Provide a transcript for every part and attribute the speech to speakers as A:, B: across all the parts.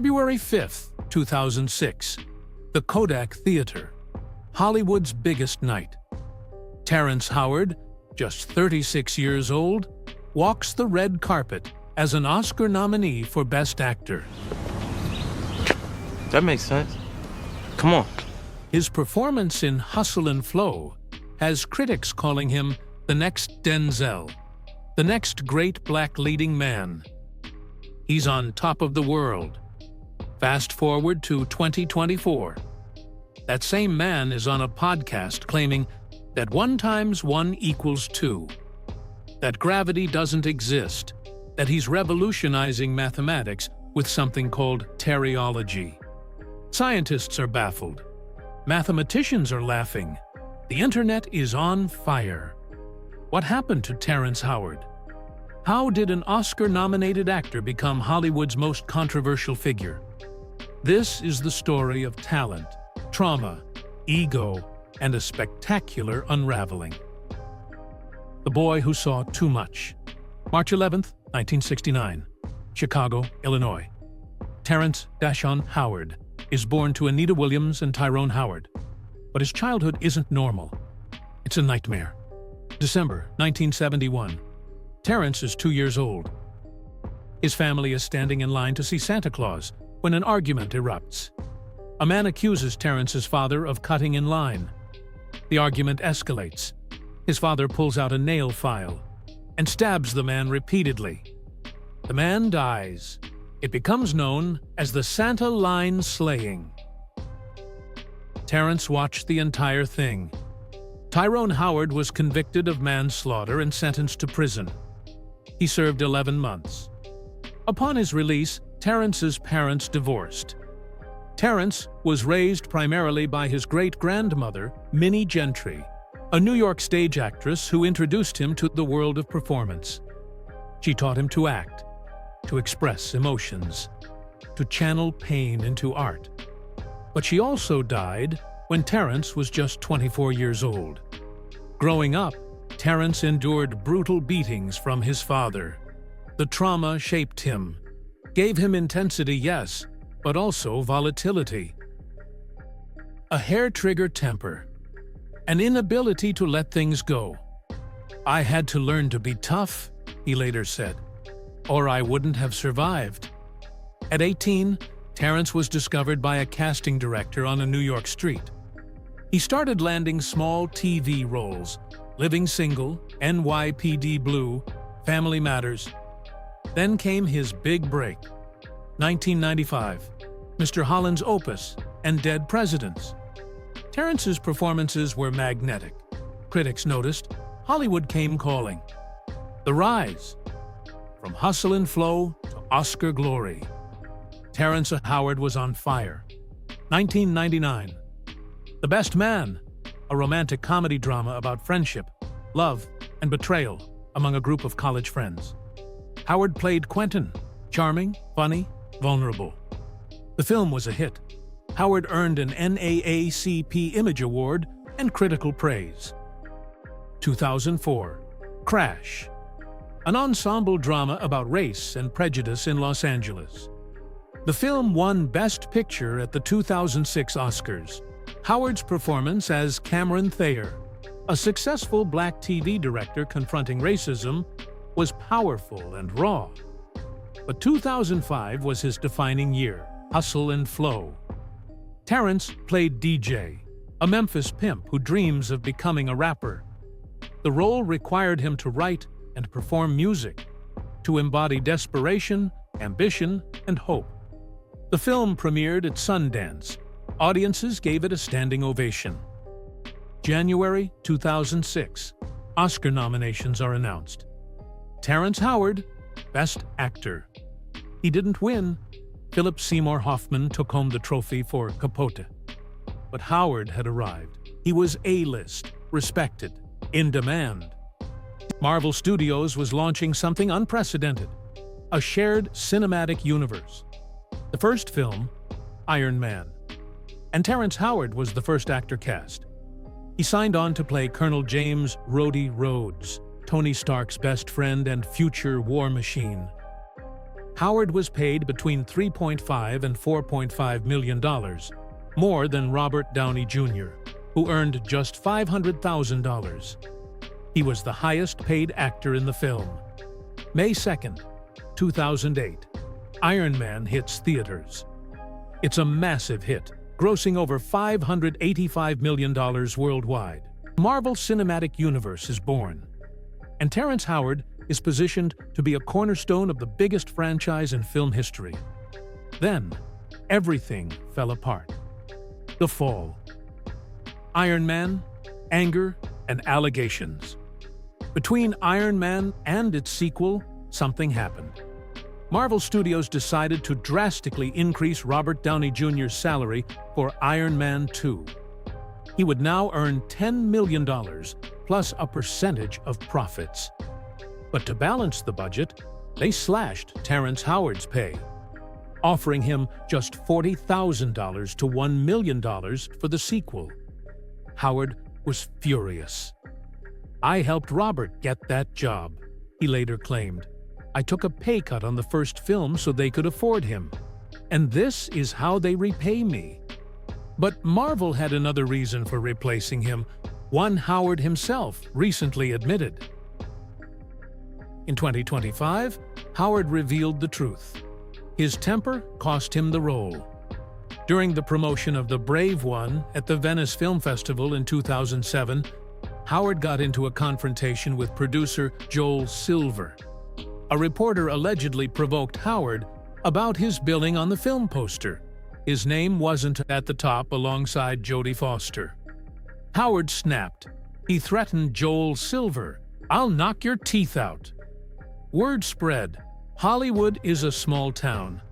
A: February 5th, 2006, the Kodak Theatre, Hollywood's biggest night. Terrence Howard, just 36 years old, walks the red carpet as an Oscar nominee for Best Actor.
B: That makes sense. Come on.
A: His performance in Hustle and Flow has critics calling him the next Denzel, the next great black leading man. He's on top of the world. Fast forward to 2024. That same man is on a podcast claiming that 1 × 1 = 2, that gravity doesn't exist, that he's revolutionizing mathematics with something called teriology. Scientists are baffled. Mathematicians are laughing. The internet is on fire. What happened to Terrence Howard? How did an Oscar-nominated actor become Hollywood's most controversial figure? This is the story of talent, trauma, ego, and a spectacular unraveling. The Boy Who Saw Too Much. March 11, 1969, Chicago, Illinois. Terrence Dashon Howard is born to Anita Williams and Tyrone Howard, but his childhood isn't normal. It's a nightmare. December 1971. Terrence is 2 years old. His family is standing in line to see Santa Claus when an argument erupts. A man accuses Terrence's father of cutting in line. The argument escalates. His father pulls out a nail file and stabs the man repeatedly. The man dies. It becomes known as the Santa line slaying. Terrence watched the entire thing. Tyrone Howard was convicted of manslaughter and sentenced to prison. He served 11 months. Upon his release, Terrence's parents divorced. Terrence was raised primarily by his great-grandmother, Minnie Gentry, a New York stage actress who introduced him to the world of performance. She taught him to act, to express emotions, to channel pain into art. But she also died when Terrence was just 24 years old. Growing up, Terrence endured brutal beatings from his father. The trauma shaped him, gave him intensity, yes, but also volatility. A hair-trigger temper, an inability to let things go. "I had to learn to be tough," he later said, "or I wouldn't have survived." At 18, Terrence was discovered by a casting director on a New York street. He started landing small TV roles: Living Single, NYPD Blue, Family Matters. Then came his big break. 1995, Mr. Holland's Opus and Dead Presidents. Terrence's performances were magnetic. Critics noticed Hollywood came calling. The rise. From Hustle and Flow to Oscar glory. Terrence Howard was on fire. 1999, The Best Man, a romantic comedy drama about friendship, love, and betrayal among a group of college friends. Howard played Quentin, charming, funny, vulnerable. The film was a hit. Howard earned an NAACP Image Award and critical praise. 2004, Crash, an ensemble drama about race and prejudice in Los Angeles. The film won Best Picture at the 2006 Oscars. Howard's performance as Cameron Thayer, a successful black TV director confronting racism, was powerful and raw. But 2005 was his defining year, Hustle and Flow. Terrence played DJ, a Memphis pimp who dreams of becoming a rapper. The role required him to write and perform music, to embody desperation, ambition, and hope. The film premiered at Sundance. Audiences gave it a standing ovation. January 2006, Oscar nominations are announced. Terrence Howard, Best Actor. He didn't win. Philip Seymour Hoffman took home the trophy for Capote. But Howard had arrived. He was A-list, respected, in demand. Marvel Studios was launching something unprecedented, a shared cinematic universe. The first film, Iron Man. And Terrence Howard was the first actor cast. He signed on to play Colonel James Rhodey Rhodes, Tony Stark's best friend and future war machine. Howard was paid between $3.5 and $4.5 million, more than Robert Downey Jr., who earned just $500,000. He was the highest-paid actor in the film. May 2, 2008, Iron Man hits theaters. It's a massive hit, grossing over $585 million worldwide. Marvel Cinematic Universe is born, and Terrence Howard is positioned to be a cornerstone of the biggest franchise in film history. Then, everything fell apart. The fall. Iron Man, anger, and allegations. Between Iron Man and its sequel, something happened. Marvel Studios decided to drastically increase Robert Downey Jr.'s salary for Iron Man 2. He would now earn $10 million plus a percentage of profits. But to balance the budget, they slashed Terrence Howard's pay, offering him just $40,000 to $1 million for the sequel. Howard was furious. "I helped Robert get that job," he later claimed. "I took a pay cut on the first film so they could afford him. And this is how they repay me." But Marvel had another reason for replacing him, one Howard himself recently admitted. In 2025, Howard revealed the truth. His temper cost him the role. During the promotion of The Brave One at the Venice Film Festival in 2007, Howard got into a confrontation with producer Joel Silver. A reporter allegedly provoked Howard about his billing on the film poster. His name wasn't at the top alongside Jodie Foster. Howard snapped. He threatened Joel Silver, "I'll knock your teeth out." Word spread. Hollywood is a small town,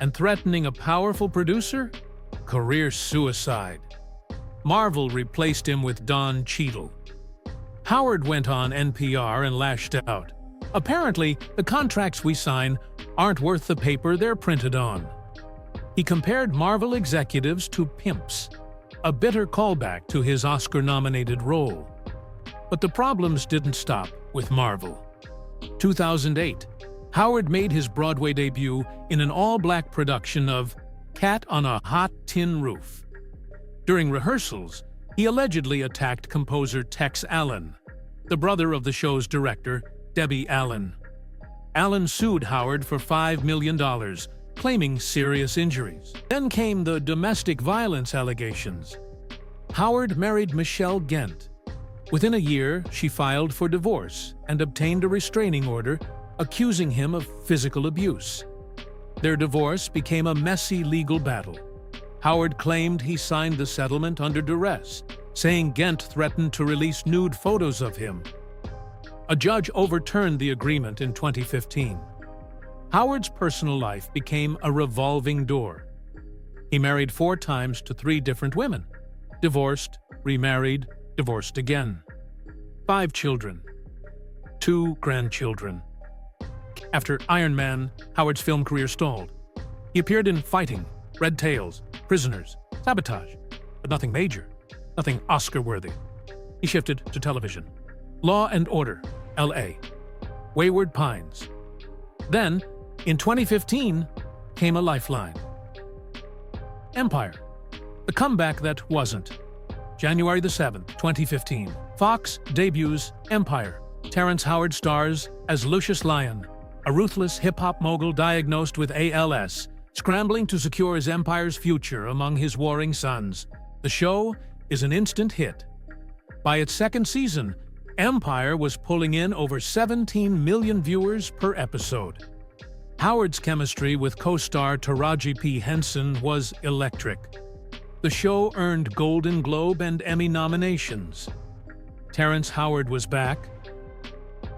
A: and threatening a powerful producer? Career suicide. Marvel replaced him with Don Cheadle. Howard went on NPR and lashed out. "Apparently, the contracts we sign aren't worth the paper they're printed on." He compared Marvel executives to pimps, a bitter callback to his Oscar-nominated role. But the problems didn't stop with Marvel. 2008, Howard made his Broadway debut in an all-black production of Cat on a Hot Tin Roof. During rehearsals, he allegedly attacked composer Tex Allen, the brother of the show's director, Debbie Allen. Allen sued Howard for $5 million, claiming serious injuries. Then came the domestic violence allegations. Howard married Michelle Gent. Within a year, she filed for divorce and obtained a restraining order, accusing him of physical abuse. Their divorce became a messy legal battle. Howard claimed he signed the settlement under duress, saying Gent threatened to release nude photos of him. A judge overturned the agreement in 2015. Howard's personal life became a revolving door. He married 4 times to 3 different women, divorced, remarried, divorced again. 5 children. 2 grandchildren. After Iron Man, Howard's film career stalled. He appeared in Fighting, Red Tails, Prisoners, Sabotage, but nothing major, nothing Oscar-worthy. He shifted to television. Law and Order, L.A., Wayward Pines. Then, in 2015, came a lifeline. Empire, the comeback that wasn't. January the 7th, 2015. Fox debuts Empire. Terrence Howard stars as Lucius Lyon, a ruthless hip-hop mogul diagnosed with ALS, scrambling to secure his empire's future among his warring sons. The show is an instant hit. By its 2nd season, Empire was pulling in over 17 million viewers per episode. Howard's chemistry with co-star Taraji P. Henson was electric. The show earned Golden Globe and Emmy nominations. Terrence Howard was back,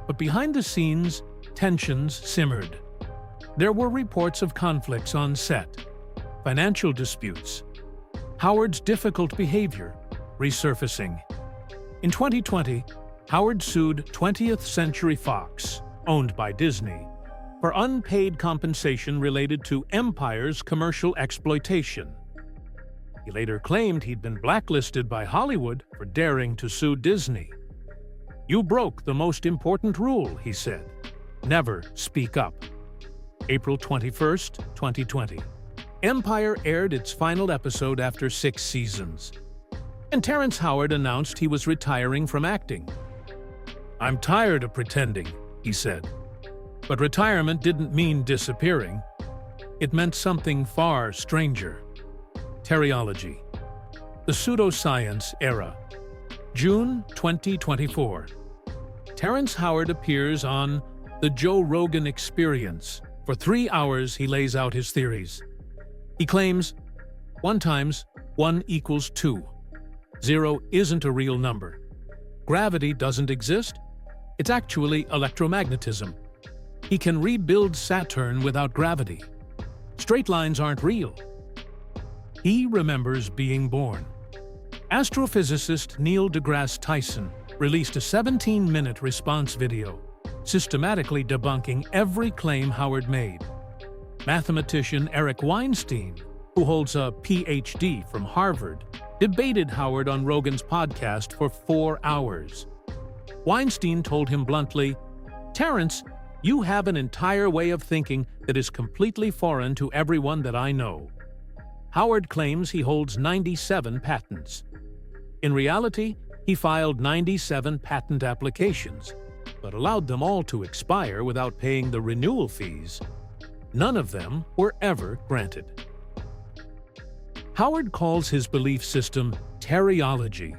A: but behind the scenes, tensions simmered. There were reports of conflicts on set, financial disputes, Howard's difficult behavior resurfacing. In 2020, Howard sued 20th Century Fox, owned by Disney, for unpaid compensation related to Empire's commercial exploitation. He later claimed he'd been blacklisted by Hollywood for daring to sue Disney. "You broke the most important rule," he said. "Never speak up." April 21st, 2020. Empire aired its final episode after 6 seasons. And Terrence Howard announced he was retiring from acting. "I'm tired of pretending," he said. But retirement didn't mean disappearing. It meant something far stranger. Teriology. The pseudoscience era. June 2024. Terrence Howard appears on The Joe Rogan Experience. For 3 hours, he lays out his theories. He claims 1 times 1 equals 2. 0 isn't a real number. Gravity doesn't exist. It's actually electromagnetism. He can rebuild Saturn without gravity. Straight lines aren't real. He remembers being born. Astrophysicist Neil deGrasse Tyson released a 17-minute response video, systematically debunking every claim Howard made. Mathematician Eric Weinstein, who holds a Ph.D. from Harvard, debated Howard on Rogan's podcast for 4 hours. Weinstein told him bluntly, "Terrence, you have an entire way of thinking that is completely foreign to everyone that I know." Howard claims he holds 97 patents. In reality, he filed 97 patent applications, but allowed them all to expire without paying the renewal fees. None of them were ever granted. Howard calls his belief system teriology.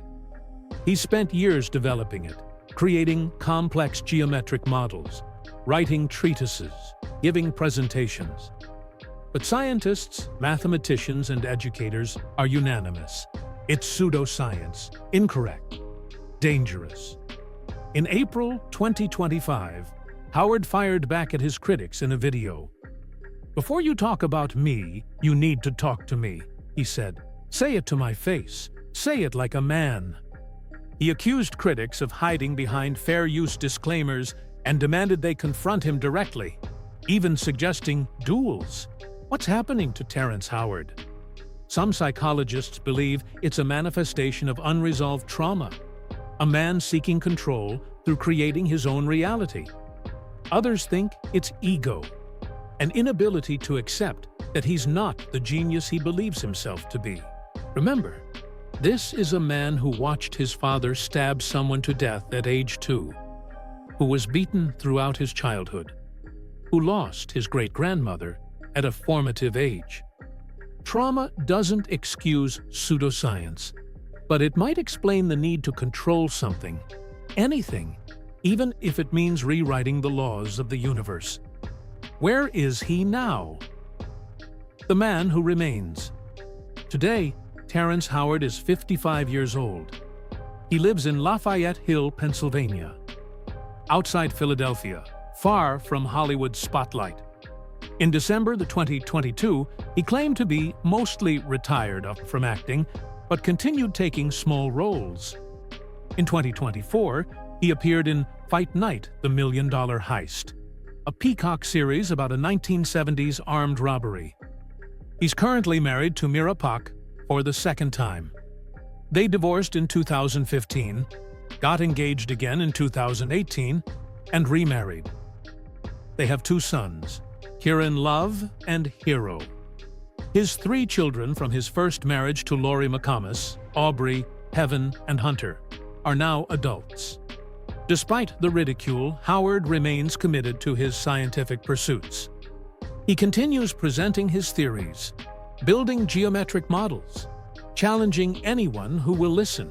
A: He spent years developing it, creating complex geometric models, writing treatises, giving presentations. But scientists, mathematicians, and educators are unanimous. It's pseudoscience, incorrect, dangerous. In April 2025, Howard fired back at his critics in a video. "Before you talk about me, you need to talk to me," he said. "Say it to my face. Say it like a man." He accused critics of hiding behind fair use disclaimers and demanded they confront him directly, even suggesting duels. What's happening to Terrence Howard? Some psychologists believe it's a manifestation of unresolved trauma, a man seeking control through creating his own reality. Others think it's ego, an inability to accept that he's not the genius he believes himself to be. Remember, this is a man who watched his father stab someone to death at age 2, who was beaten throughout his childhood, who lost his great-grandmother at a formative age. Trauma doesn't excuse pseudoscience, but it might explain the need to control something, anything, even if it means rewriting the laws of the universe. Where is he now? The man who remains. Today, Terrence Howard is 55 years old. He lives in Lafayette Hill, Pennsylvania, outside Philadelphia, far from Hollywood's spotlight. In December 2022, he claimed to be mostly retired from acting, but continued taking small roles. In 2024, he appeared in Fight Night: The $1 Million Heist, a Peacock series about a 1970s armed robbery. He's currently married to Mira Pak for the 2nd time. They divorced in 2015, got engaged again in 2018, and remarried. They have 2 sons, Kieran Love and Hero. His 3 children from his first marriage to Lori McComas, Aubrey, Heaven, and Hunter, are now adults. Despite the ridicule, Howard remains committed to his scientific pursuits. He continues presenting his theories, building geometric models, challenging anyone who will listen.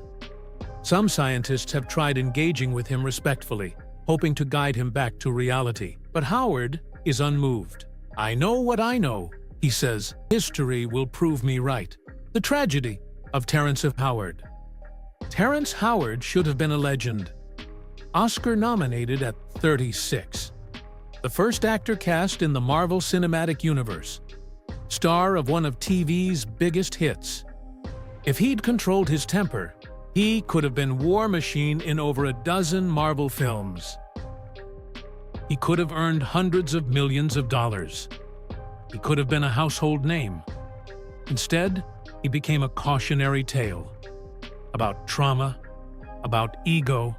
A: Some scientists have tried engaging with him respectfully, hoping to guide him back to reality. But Howard is unmoved. "I know what I know," he says. "History will prove me right." The tragedy of Terrence Howard. Terrence Howard should have been a legend. Oscar-nominated at 36. The first actor cast in the Marvel Cinematic Universe. Star of one of TV's biggest hits. If he'd controlled his temper, he could have been War Machine in over a dozen Marvel films. He could have earned hundreds of millions of dollars. He could have been a household name. Instead, he became a cautionary tale about trauma, about ego,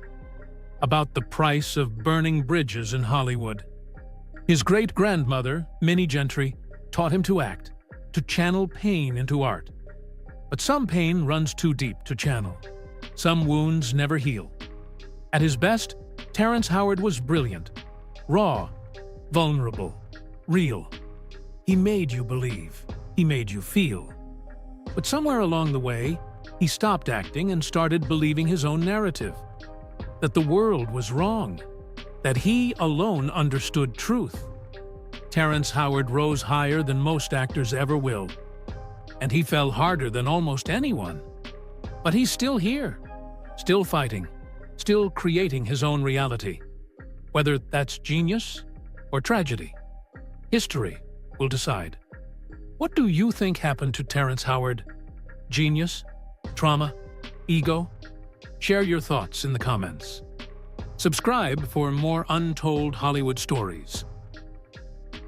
A: about the price of burning bridges in Hollywood. His great-grandmother, Minnie Gentry, taught him to act, to channel pain into art. But some pain runs too deep to channel. Some wounds never heal. At his best, Terrence Howard was brilliant, raw, vulnerable, real. He made you believe. He made you feel. But somewhere along the way, he stopped acting and started believing his own narrative. That the world was wrong. That he alone understood truth. Terrence Howard rose higher than most actors ever will. And he fell harder than almost anyone. But he's still here, still fighting, still creating his own reality. Whether that's genius or tragedy, history will decide. What do you think happened to Terrence Howard? Genius? Trauma? Ego? Share your thoughts in the comments. Subscribe for more untold Hollywood stories.